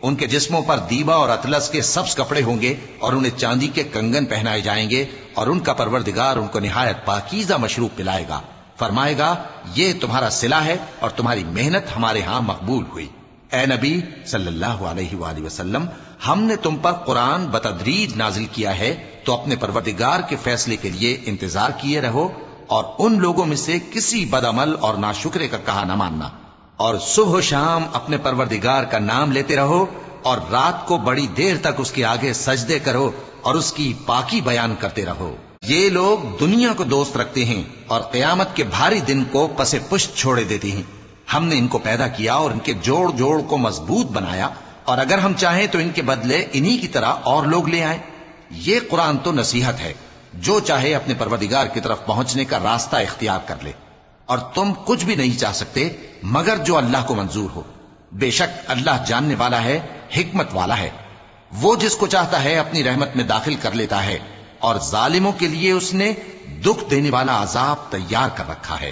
ان کے جسموں پر دیبا اور اطلس کے سبز کپڑے ہوں گے اور انہیں چاندی کے کنگن پہنائے جائیں گے، اور ان کا پروردگار ان کو نہایت پاکیزہ مشروب پلائے گا، فرمائے گا یہ تمہارا صلہ ہے اور تمہاری محنت ہمارے ہاں مقبول ہوئی۔ اے نبی صلی اللہ علیہ وآلہ وسلم، ہم نے تم پر قرآن بتدریج نازل کیا ہے، تو اپنے پروردگار کے فیصلے کے لیے انتظار کیے رہو، اور ان لوگوں میں سے کسی بدعمل اور ناشکرے کا کہا نہ ماننا، اور صبح و شام اپنے پروردگار کا نام لیتے رہو، اور رات کو بڑی دیر تک اس کے آگے سجدے کرو اور اس کی پاکی بیان کرتے رہو۔ یہ لوگ دنیا کو دوست رکھتے ہیں اور قیامت کے بھاری دن کو پس پشت چھوڑے دیتے ہیں۔ ہم نے ان کو پیدا کیا اور ان کے جوڑ جوڑ کو مضبوط بنایا، اور اگر ہم چاہیں تو ان کے بدلے انہی کی طرح اور لوگ لے آئیں۔ یہ قرآن تو نصیحت ہے، جو چاہے اپنے پروردگار کی طرف پہنچنے کا راستہ اختیار کر لے، اور تم کچھ بھی نہیں چاہ سکتے مگر جو اللہ کو منظور ہو۔ بے شک اللہ جاننے والا ہے، حکمت والا ہے۔ وہ جس کو چاہتا ہے اپنی رحمت میں داخل کر لیتا ہے، اور ظالموں کے لیے اس نے دکھ دینے والا عذاب تیار کر رکھا ہے۔